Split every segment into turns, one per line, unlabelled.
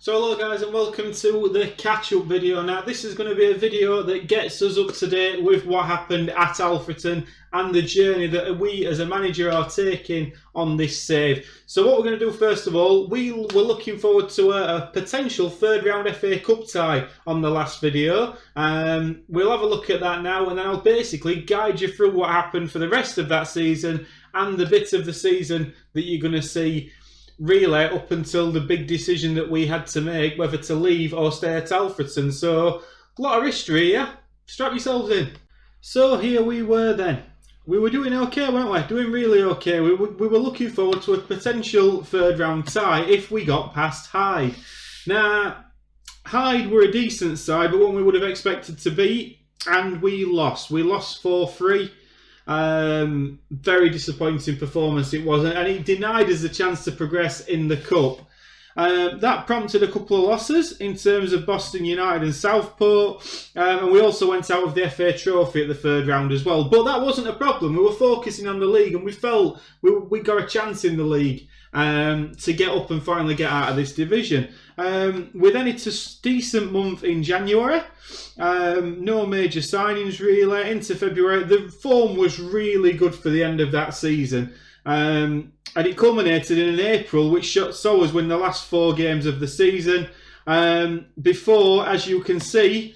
So hello guys and welcome to the catch-up video. Now this is going to be a video that gets us up to date with what happened at Alfreton and the journey that we as a manager are taking on this save. So what we're going to do first of all, we're looking forward to a potential third round FA Cup tie on the last video. We'll have a look at that now and then I'll basically guide you through what happened for the rest of that season and the bit of the season that you're going to see really up until the big decision that we had to make, whether to leave or stay at Alfreton. So, a lot of history, yeah? Strap yourselves in. So here we were then. We were doing okay, weren't we? Doing really okay. We were looking forward to a potential third round tie if we got past Hyde. Now, Hyde were a decent side, but one we would have expected to beat, and we lost. We lost 4-3. Very disappointing performance it was, and it denied us the chance to progress in the cup. That prompted a couple of losses in terms of Boston United and Southport, and we also went out of the FA Trophy at the third round as well. But that wasn't a problem. We were focusing on the league, and we felt we got a chance in the league to get up and finally get out of this division. We then hit a decent month in January. No major signings really. Into February, the form was really good for the end of that season. And it culminated in an April which saw us win the last 4 games of the season. Before, as you can see,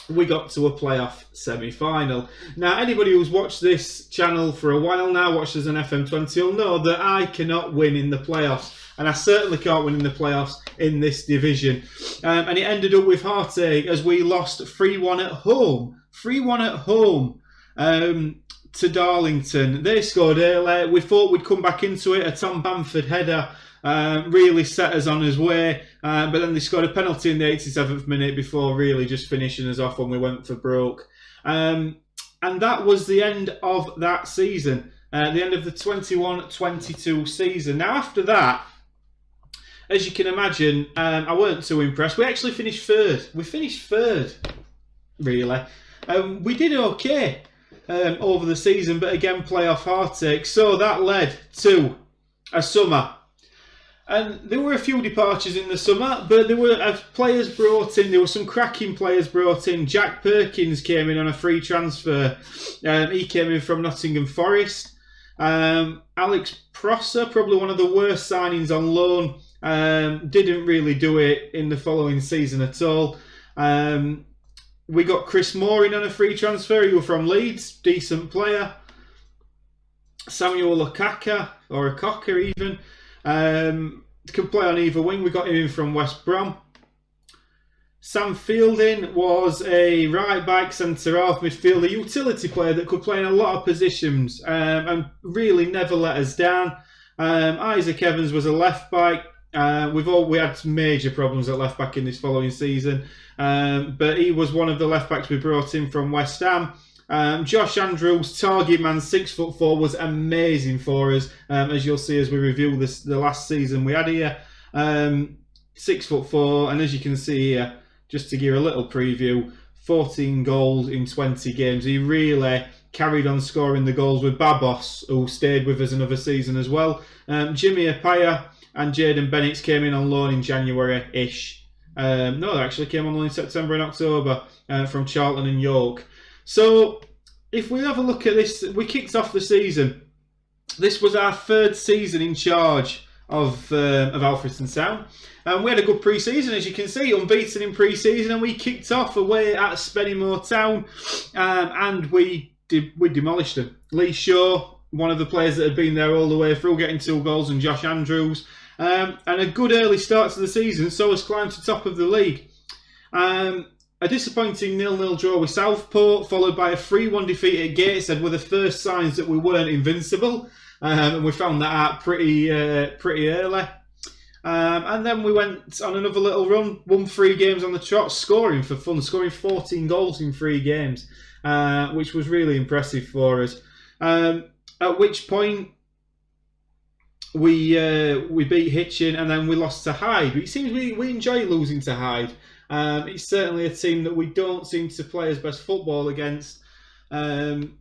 we got to a playoff semi-final. Now, anybody who's watched this channel for a while now, watched us on FM21, will know that I cannot win in the playoffs. And I certainly can't win in the playoffs in this division. And it ended up with heartache as we lost 3-1 at home. 3-1 at home to Darlington. They scored early. We thought we'd come back into it. A Tom Bamford header really set us on his way. But then they scored a penalty in the 87th minute before really just finishing us off when we went for broke. And that was the end of that season. The end of the 21-22 season. Now after that, as you can imagine, I weren't too impressed. We actually finished third. We finished third, really. We did okay over the season, but again, playoff heartache. So that led to a summer. And there were a few departures in the summer, but there were players brought in. There were some cracking players brought in. Jack Perkins came in on a free transfer. He came in from Nottingham Forest. Alex Prosser, probably one of the worst signings on loan. Didn't really do it in the following season at all. We got Chris Moore in on a free transfer. He was from Leeds, decent player. Samuel Lukaku, or Akaka even, can play on either wing. We got him in from West Brom. Sam Fielding was a right back, centre half midfielder, utility player that could play in a lot of positions and really never let us down. Isaac Evans was a left back. We had major problems at left back in this following season, but he was one of the left backs we brought in from West Ham. Josh Andrews, target man, 6'4", was amazing for us, as you'll see as we review the last season we had here. 6'4", and as you can see here, just to give a little preview, 14 goals in 20 games. He really carried on scoring the goals with Babos, who stayed with us another season as well. Jimmy Apaya and Jaden Bennett came in on loan in January-ish. No, they actually came on loan in September and October from Charlton and York. So, if we have a look at this, we kicked off the season. This was our 3rd season in charge of Alfreton Town. We had a good pre-season, as you can see, unbeaten in pre-season, and we kicked off away at Spennymoor Town, and we demolished them. Lee Shaw, one of the players that had been there all the way through, getting 2 goals, and Josh Andrews. And a good early start to the season, so us climbed to top of the league. A disappointing 0-0 draw with Southport, followed by a 3-1 defeat at Gateshead, were the first signs that we weren't invincible. And we found that out pretty early. And then we went on another little run, won 3 games on the trot, scoring for fun, scoring 14 goals in 3 games, which was really impressive for us. At which point we beat Hitchin and then we lost to Hyde. But it seems we enjoy losing to Hyde. It's certainly a team that we don't seem to play as best football against. And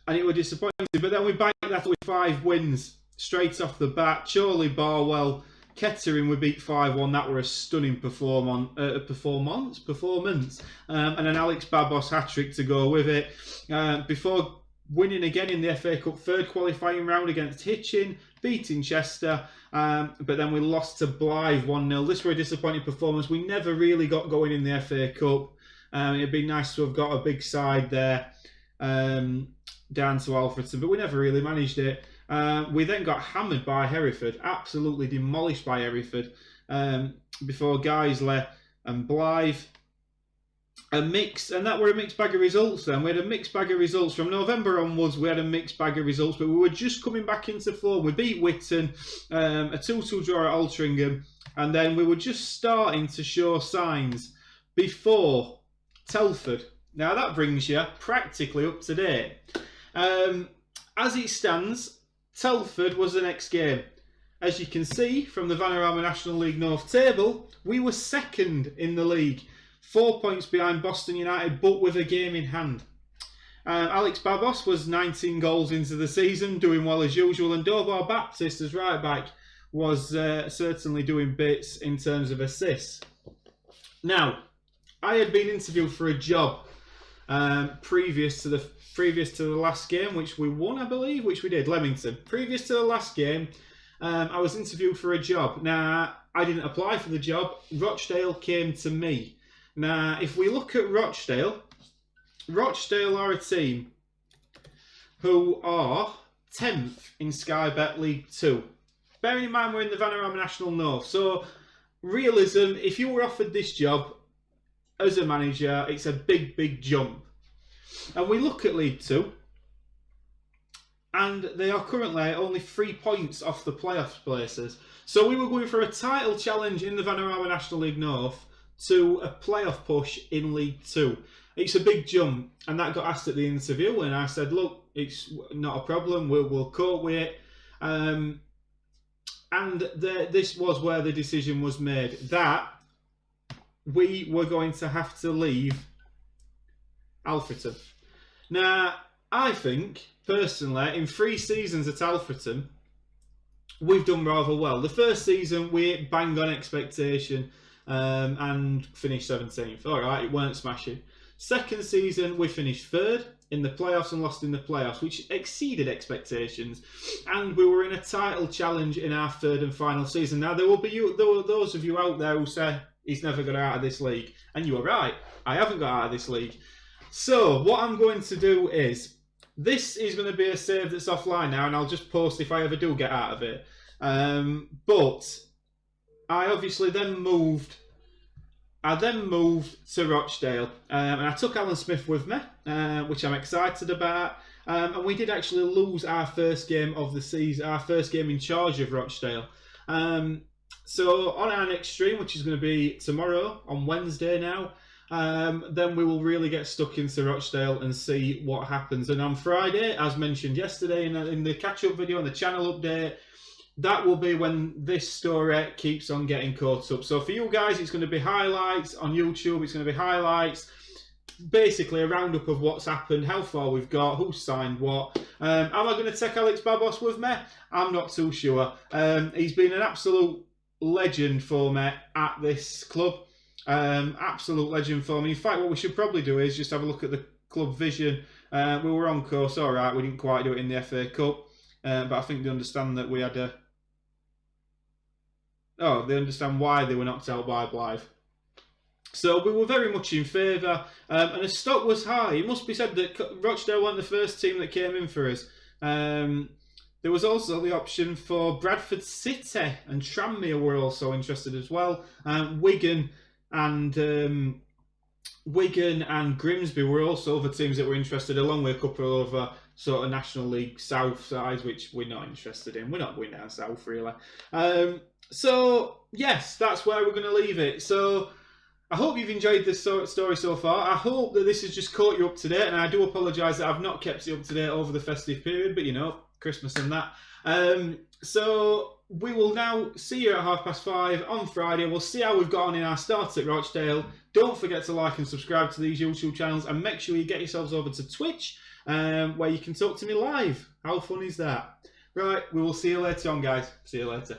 it was disappointing. But then we backed that with 5 wins straight off the bat. Charlie Barwell Kettering we beat 5-1. That were a stunning performance. And an Alex Babos hat-trick to go with it. Before winning again in the FA Cup third qualifying round against Hitchin, beating Chester, but then we lost to Blythe 1-0. This was a disappointing performance. We never really got going in the FA Cup. It'd be nice to have got a big side there down to Alfreton, but we never really managed it. We then got hammered by Hereford, absolutely demolished by Hereford, before Guiseley and Blythe. And that were a mixed bag of results then. We had a mixed bag of results. From November onwards, we had a mixed bag of results, but we were just coming back into form. We beat Whitton, a 2-2 draw at Altrincham, and then we were just starting to show signs before Telford. Now that brings you practically up to date. As it stands, Telford was the next game. As you can see from the Vanarama National League North table, we were second in the league. 4 points behind Boston United, but with a game in hand. Alex Babos was 19 goals into the season, doing well as usual, and Dobar Baptist as right back was certainly doing bits in terms of assists. Now, I had been interviewed for a job previous to the last game, which we won, I believe, which we did, Leamington. Previous to the last game, I was interviewed for a job. Now, I didn't apply for the job. Rochdale came to me. Now, if we look at Rochdale are a team who are 10th in Sky Bet League 2. Bearing in mind we're in the Vanarama National North. So, realism, if you were offered this job as a manager, it's a big, big jump. And we look at League 2, and they are currently only 3 points off the playoff places. So we were going for a title challenge in the Vanarama National League North to a playoff push in League 2. It's a big jump, and that got asked at the interview, and I said, look, it's not a problem, we'll cope with it. This was where the decision was made, that we were going to have to leave Alfreton. Now, I think, personally, in 3 seasons at Alfreton, we've done rather well. The first season, we banged on expectation, and finished 17th. Alright, it weren't smashing. Second season, we finished 3rd in the playoffs and lost in the playoffs, which exceeded expectations. And we were in a title challenge in our 3rd and final season. Now, there were those of you out there who say, he's never got out of this league. And you are right, I haven't got out of this league. So, what I'm going to do is, this is going to be a save that's offline now, and I'll just post if I ever do get out of it. But I obviously then moved to Rochdale, and I took Alan Smith with me, which I'm excited about. And we did actually lose our first game of the season, our first game in charge of Rochdale. So on our next stream, which is going to be tomorrow, on Wednesday now, then we will really get stuck into Rochdale and see what happens. And on Friday, as mentioned yesterday in the catch-up video and the channel update, that will be when this story keeps on getting caught up. So for you guys, it's going to be highlights on YouTube. It's going to be highlights, basically a roundup of what's happened, how far we've got, who signed what. Am I going to take Alex Babos with me? I'm not too sure. He's been an absolute legend for me at this club. Absolute legend for me. In fact, what we should probably do is just have a look at the club vision. We were on course, all right. We didn't quite do it in the FA Cup, but I think they understand that we had a... Oh, they understand why they were knocked out by Blythe. So we were very much in favour, and the stock was high. It must be said that Rochdale weren't the first team that came in for us. There was also the option for Bradford City, and Tranmere were also interested as well. Wigan and Grimsby were also other teams that were interested, along with a couple of other sort of National League South sides, which we're not interested in. We're not going down south, really. So, yes, that's where we're going to leave it. So, I hope you've enjoyed this story so far. I hope that this has just caught you up to date, and I do apologise that I've not kept you up to date over the festive period, but, you know, Christmas and that. So, we will now see you at 5:30 on Friday. We'll see how we've got on in our start at Rochdale. Don't forget to like and subscribe to these YouTube channels, and make sure you get yourselves over to Twitch, where you can talk to me live. How fun is that? Right, we will see you later on, guys. See you later.